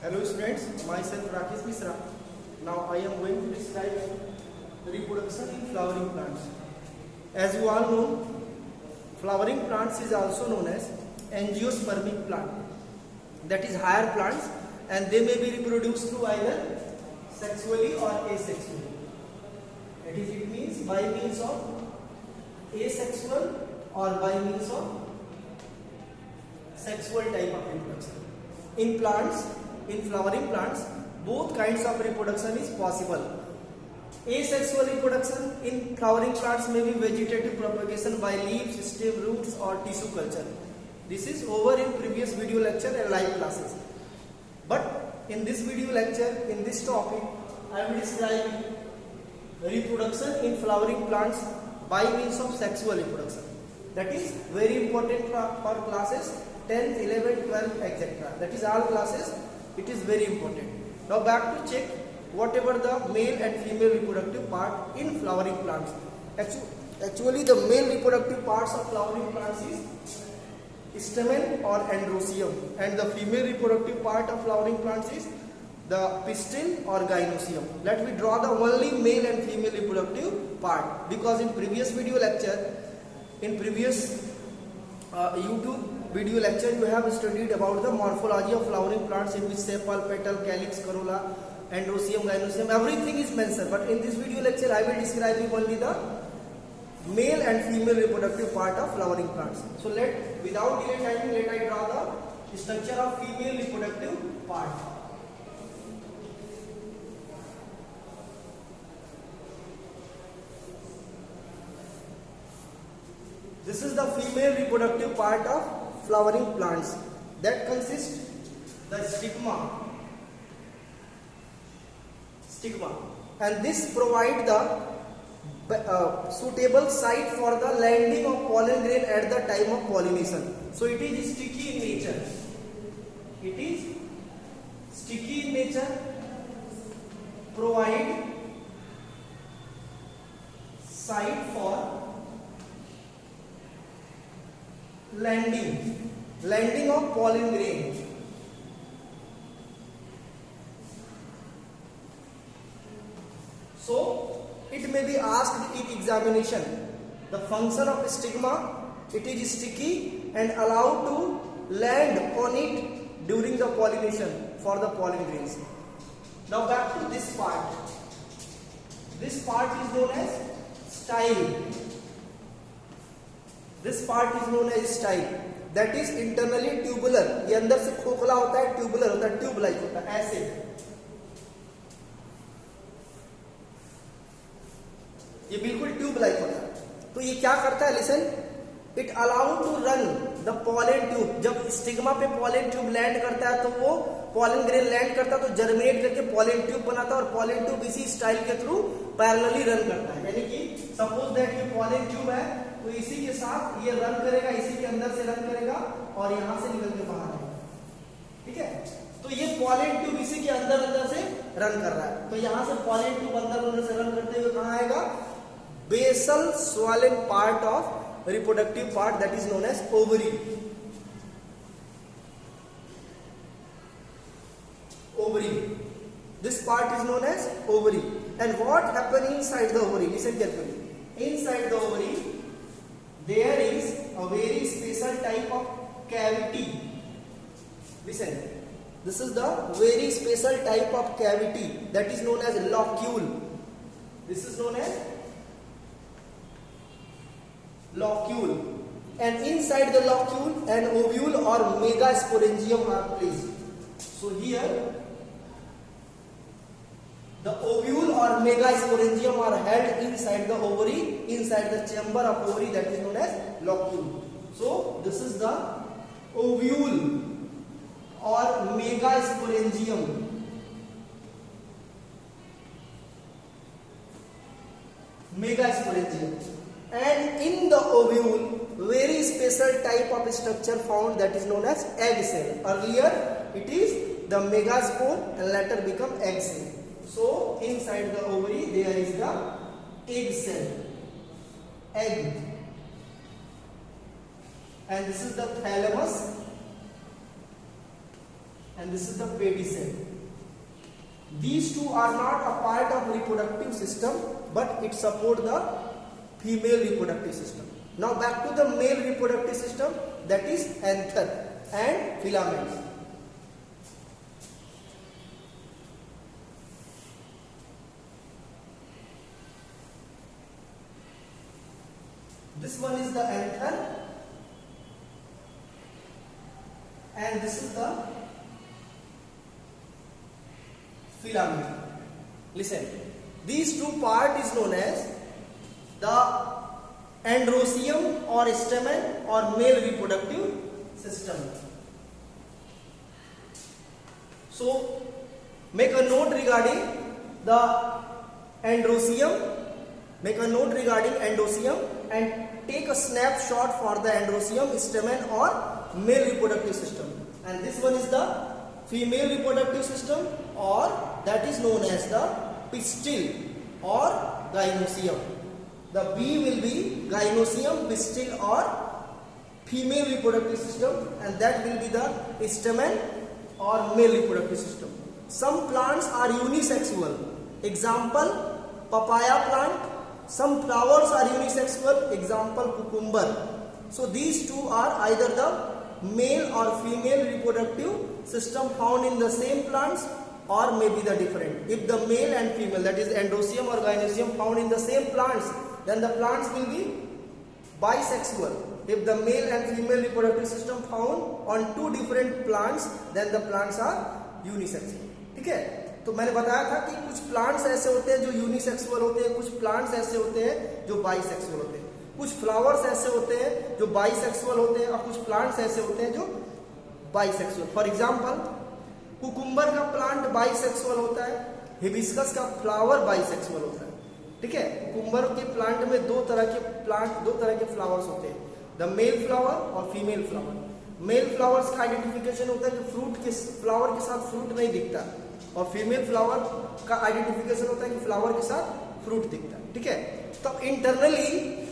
Hello students, myself Rakesh Misra. Now I am going to describe reproduction in flowering plants. As you all know, flowering plants is also known as angiospermic plant. That is higher plants, and they may be reproduced through either sexually or asexually. It means by means of asexual or by means of sexual type of reproduction. In plants, in flowering plants, both kinds of reproduction is possible. Asexual reproduction in flowering plants may be vegetative propagation by leaves, stem, roots or tissue culture. This is over in previous video lecture and live classes. But in this video lecture, in this topic, I will describe reproduction in flowering plants by means of sexual reproduction. That is very important for classes 10th, 11th, 12th, etc. That is all classes. It is very important. Now back to check whatever the male and female reproductive part in flowering plants. Actually the male reproductive parts of flowering plants is stamen or androecium, and the female reproductive part of flowering plants is the pistil or gynoecium. Let me draw the only male and female reproductive part, because in previous video lecture, in previous YouTube video lecture, you have studied about the morphology of flowering plants, in which sepal, petal, calyx, corolla, androecium, gynoecium, everything is mentioned. But in this video lecture, I will describe you only the male and female reproductive part of flowering plants. So without delay timing, let I draw the structure of female reproductive part. This is the female reproductive part of flowering plants. That consists the stigma, and this provide the suitable site for the landing of pollen grain at the time of pollination. So it is sticky in nature. It is sticky in nature. Provide site for landing of pollen grain. So it may be asked in examination, the function of stigma, it is sticky and allowed to land on it during the pollination for the pollen grains. Now back to this part. This part is known as style. This part is known as style. That is internally tubular. ये अंदर से खोखला होता है, tubular होता है, tube like होता है, ऐसे. ये बिल्कुल ट्यूब लाइक होता है. तो ये क्या करता है? Listen, it allow to run the pollen tube. जब स्टिग्मा पे पॉलन ट्यूब लैंड करता है तो वो पॉलन ग्रेन लैंड करता है तो जर्मिनेट करके पॉलन ट्यूब बनाता है, और पॉलन ट्यूब इसी स्टाइल के थ्रू पैरेलली रन करता है. यानी कि सपोज दैट ये पॉलन ट्यूब है, तो इसी के साथ ये रन करेगा, इसी के अंदर से रन करेगा और यहां से निकल के बाहर आएगा. ठीक है, तो ये पॉलन ट्यूब इसी के अंदर से रन कर रहा है. तो यहां से पॉलन ट्यूब अंदर से रन करते हुए कहां आएगा? Basal swollen part of reproductive part, that is known as ovary. This part is known as ovary. And what happens inside the ovary? Listen carefully. Inside the ovary there is a very special type of cavity. Listen, this is the very special type of cavity that is known as locule. This is known as locule, and inside the locule an ovule or megasporangium are placed. So here the ovule or megasporangium are held inside the ovary, inside the chamber of ovary, that is known as locule. So this is the ovule or megasporangium. And in the ovule, very special type of structure found, that is known as egg cell. Earlier it is the megaspore and later become egg cell. So inside the ovary there is the egg cell, egg, and this is the thalamus. and this is the pedicel. These two are not a part of reproductive system, but it support the female reproductive system. Now back to the male reproductive system, that is anther and filaments. This one is the anther and this is the filament. Listen, these two part is known as the androecium or stamen or male reproductive system. So make a note regarding the androecium. Make a note regarding androecium and take a snapshot for the androecium, stamen or male reproductive system. And this one is the female reproductive system, or that is known as the pistil or gynoecium. The B will be gynoecium, pistil or female reproductive system, and that will be the stamen or male reproductive system. Some plants are unisexual. Example, papaya plant. Some flowers are unisexual. Example, cucumber. So these two are either the male or female reproductive system found in the same plants, or maybe the different. If the male and female, that is androecium or gynoecium, found in the same plants, then the plants will be bisexual. If the male and female reproductive system found on two different plants, then the plants are unisexual. ठीक है, तो मैंने बताया था कि कुछ plants ऐसे होते हैं जो यूनिसेक्सुअल होते हैं, कुछ प्लांट्स ऐसे होते हैं जो बाइसेक्सुअल होते हैं, कुछ फ्लावर्स ऐसे होते हैं जो बाइसेक्सुअल होते हैं और कुछ प्लांट्स ऐसे होते हैं जो बाइसेक्सुअल. फॉर एग्जांपल, कुकुम्बर का प्लांट बाइसेक्सुअल होता है, हिबिस्कस का फ्लावर बाइसेक्सुअल होता है. ठीक है, कुकुम्बर के प्लांट में दो तरह के फ्लावर्स होते हैं, द मेल फ्लावर और फीमेल फ्लावर. मेल फ्लावर्स का आइडेंटिफिकेशन होता है कि फ्लावर के साथ फ्रूट नहीं दिखता, और फीमेल फ्लावर का आइडेंटिफिकेशन होता है कि फ्लावर के साथ फ्रूट दिखता है. ठीक है, तो इंटरनली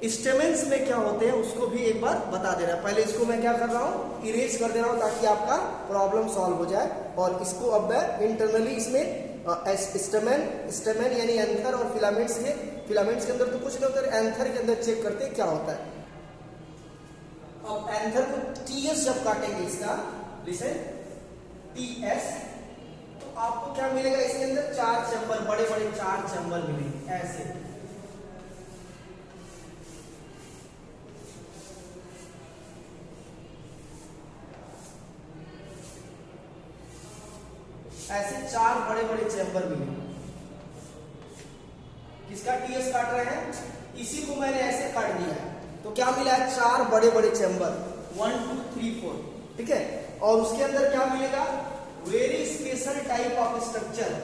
स्टेमेंस में क्या होते हैं उसको भी एक बार बता दे रहा है. पहले इसको मैं क्या कर रहा हूँ, इरेज कर दे रहा हूँ ताकि आपका प्रॉब्लम सॉल्व हो जाए. और इसको अब मैं इंटरनली इसमें स्टेमेन यानी एंथर और फिलामेंट्स के अंदर तो कुछ नहीं होता, एंथर के अंदर चेक करते हैं क्या होता है. अब एंथर को टीएस जब काटेंगे इसका, लिसन, टीएस, तो आपको क्या मिलेगा, इसके अंदर 4 चैम्बर, बड़े बड़े 4 चैम्बर मिलेंगे ऐसे. ऐसे 4 बड़े बड़े चैम्बर मिलेंगे. किसका टीएस काट रहे हैं, इसी को मैंने ऐसे काट दिया है, तो क्या मिला है, 4 बड़े बड़े चैम्बर, 1 2 3 4. ठीक है, और उसके अंदर क्या मिलेगा, very special type of structure.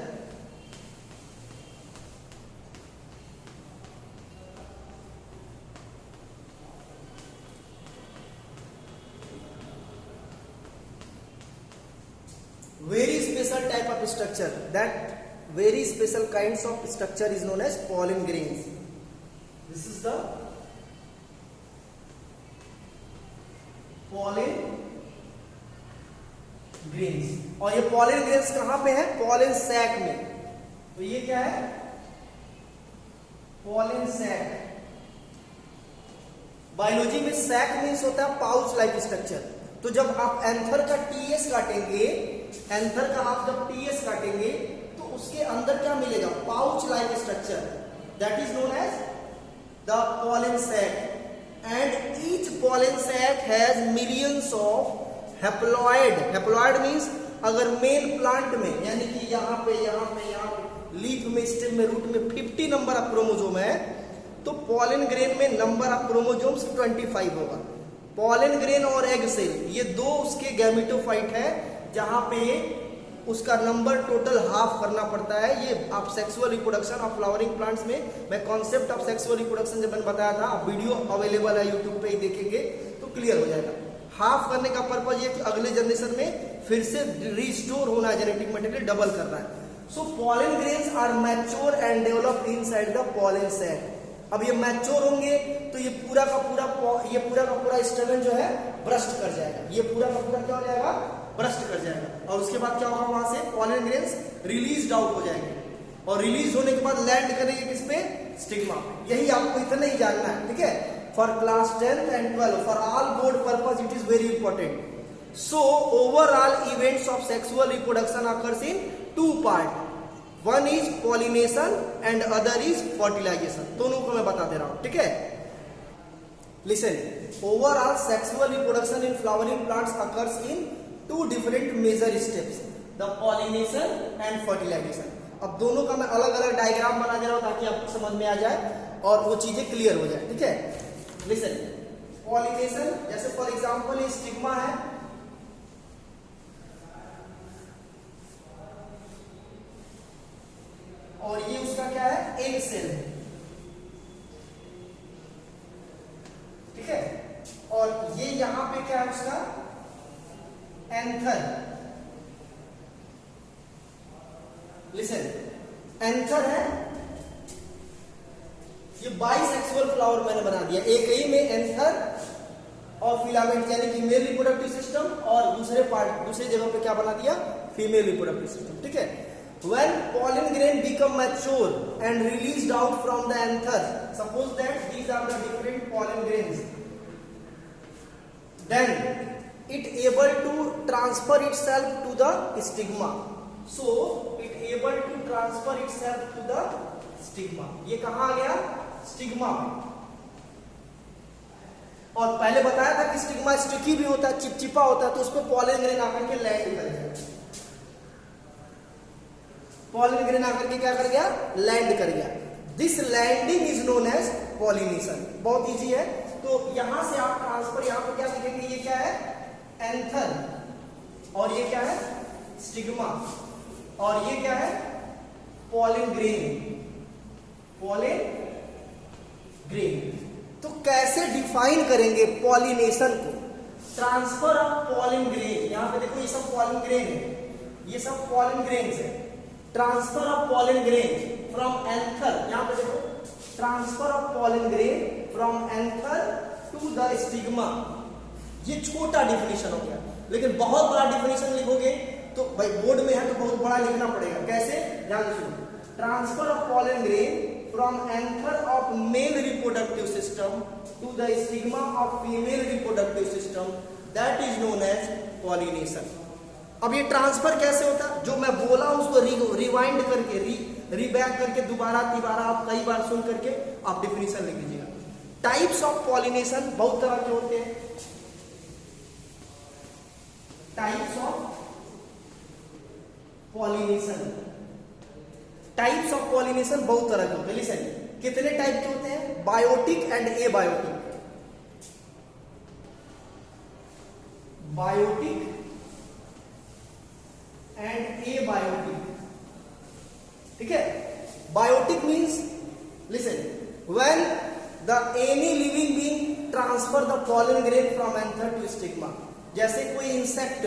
Very special type of structure. That very special kinds of structure is known as pollen grains. This is the pollen grains. और ये pollen grains कहाँ पे है, pollen sac में. तो ये क्या है, pollen sac. बायोलॉजी में sac मीन्स होता है पाउच लाइक स्ट्रक्चर. तो जब आप एंथर का टीएस काटेंगे, एंथर का आप जब टीएस काटेंगे तो उसके अंदर क्या मिलेगा, pouch like structure, that is known as the pollen sac. And each pollen sac has millions of haploid. Haploid means अगर मेल प्लांट में, यानी कि यहाँ पे लीफ में, स्टेम में, रूट में 50 नंबर ऑफ क्रोमोसोम है, तो पॉलन ग्रेन में नंबर ऑफ क्रोमोसोम्स 25 होगा. पॉलन ग्रेन और एग सेल, ये दो उसके गैमेटोफाइट है, जहां पे उसका नंबर टोटल हाफ करना पड़ता है. ये आप sexual reproduction of flowering plants में, मैं कॉन्सेप्ट ऑफ सेक्सुअल रिप्रोडक्शन जब मैंने बताया था, आप वीडियो अवेलेबल है यूट्यूब पे ही देखेंगे तो क्लियर हो जाएगा. हाफ करने का पर्पज ये कि अगले जनरेशन में फिर से रिस्टोर होना है, जेनेटिक मटेरियल डबल करना है. So pollen grains are mature and develop inside the pollen sac. अब ये मैच्योर होंगे तो ये पूरा का पूरा स्टेमेन जो है ब्रस्ट कर जाएगा. ये पूरा का पूरा क्या हो जाएगा, ब्रस्ट कर जाएगा और उसके बाद क्या होगा, वहां से पॉलन ग्रेन्स रिलीज आउट हो जाएंगे और रिलीज होने के बाद लैंड करेंगे किस पे, स्टिग्मा पे। यही आपको इतना ही जानना है, ठीक है। For class 10th and 12 for all board purpose it is very important. So overall events of sexual reproduction occurs in 2 part, one is pollination and other is fertilization. दोनों को मैं बता दे रहा हूं, ठीक है। Listen, overall sexual reproduction in flowering plants occurs in 2 different major steps, the pollination and fertilization. अब दोनों का मैं अलग अलग डायग्राम बना दे रहा हूं ताकि आपको समझ में आ जाए और वो चीजें क्लियर हो जाए, ठीक है। लिसन, पॉलिनेशन जैसे फॉर एग्जांपल ये स्टिग्मा है, और ये उसका क्या है, एग सेल है, ठीक है। और ये यहां पे क्या है उसका एंथर। लिसन, एंथर है, ये बाइसेक्सुअल फ्लावर मैंने बना दिया, एक ही में एंथर और फिलामेंट यानी कि मेल रिप्रोडक्टिव सिस्टम, और दूसरे जगह पे क्या बना दिया, फीमेल रिप्रोडक्टिव सिस्टम, ठीक है। When pollen grain become mature and released out from the anther, suppose that these are the different pollen grains, then it able to transfer itself to the stigma. So it able to transfer itself to the stigma. ये कहाँ आ गया, stigma में। और पहले बताया था कि stigma sticky भी होता है, चिपचिपा होता है, तो उस पर पॉलन ग्रेन आकर के लैंड कर गया, पॉलन ग्रेन आकर के क्या कर गया, लैंड कर गया। This landing is known as pollination. बहुत इजी है। तो यहां से आप ट्रांसफर, यहां पर क्या लिखेंगे, ये क्या है, एंथर, और ये क्या है, स्टिग्मा, और ये क्या है, पॉलन ग्रेन, पॉलन ग्रेन। तो कैसे डिफाइन करेंगे पॉलिनेशन को, ट्रांसफर ऑफ पॉलन ग्रेन। यहां पे देखो ये सब पॉलन ग्रेन है, ये सब पॉलन ग्रेन्स है। Transfer of pollen grain from anther, यहां पे देखो transfer of pollen grain from anther to the stigma. ये छोटा डिफिनेशन हो गया, लेकिन बहुत बड़ा डिफिनेशन लिखोगे तो भाई बोर्ड में है तो बहुत बड़ा लिखना पड़ेगा। कैसे, ध्यान सुनो, transfer of pollen grain from anther of male reproductive system to the stigma of female reproductive system, that is known as pollination. अब ये ट्रांसफर कैसे होता है, जो मैं बोला उसको रिवाइंड करके रीबैक करके दोबारा आप कई बार सुन करके आप डिफिनेशन लिख लीजिएगा। टाइप्स ऑफ पॉलिनेशन बहुत तरह के होते हैं। Types of pollination, types of pollination बहुत तरह के होते हैं। लिसन, कितने टाइप के होते हैं, biotic and abiotic. Biotic and abiotic, ठीक है। Biotic means, listen, when the any living being transfer the pollen grain from anther to stigma. जैसे कोई इंसेक्ट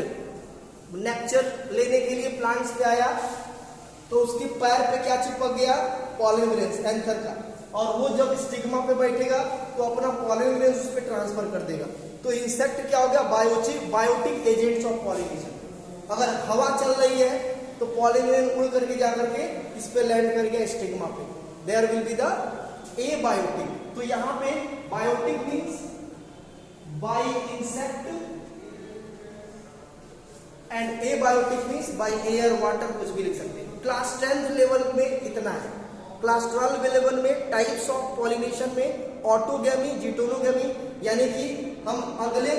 नेक्चर लेने के लिए प्लांट्स पे आया तो उसके पैर पे क्या चिपक गया, पॉलन ग्रेन्स एंथर का, और वो जब स्टिग्मा पे बैठेगा तो अपना पॉलन ग्रेन्स उस पे ट्रांसफर कर देगा। तो इंसेक्ट क्या हो गया, बायोटिक एजेंट्स ऑफ पॉलिनेशन। अगर हवा चल रही है तो पॉलन ग्रेन उड़ करके जाकर के इस पे लैंड कर गया स्टिग्मा पे, there will be the abiotic. तो यहाँ पे biotic means by insect and abiotic means by air water, कुछ भी लिख सकते हैं। क्लास 10th लेवल में इतना है। क्लास 12 लेवल में टाइप्स ऑफ पॉलिनेशन में ऑटोगैमी, जिटोनोगैमी, यानी कि हम अगले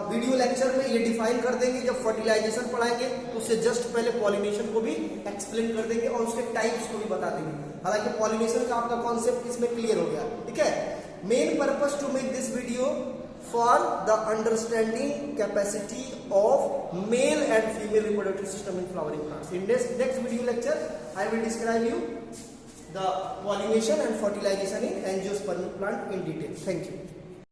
वीडियो लेक्चर में ये डिफाइन कर देंगे। जब फर्टिलाइजेशन पढ़ाएंगे तो उससे जस्ट पहले पॉलिनेशन को भी एक्सप्लेन कर देंगे और उसके टाइप्स को भी बता देंगे। हालांकि पॉलिनेशन का आपका कॉन्सेप्ट इसमें क्लियर हो गया, ठीक है। Main purpose to make this video for the understanding capacity of male and female reproductive system in flowering plants. In next video lecture, I will describe you the pollination and fertilization in angiospermic plant in detail. Thank you.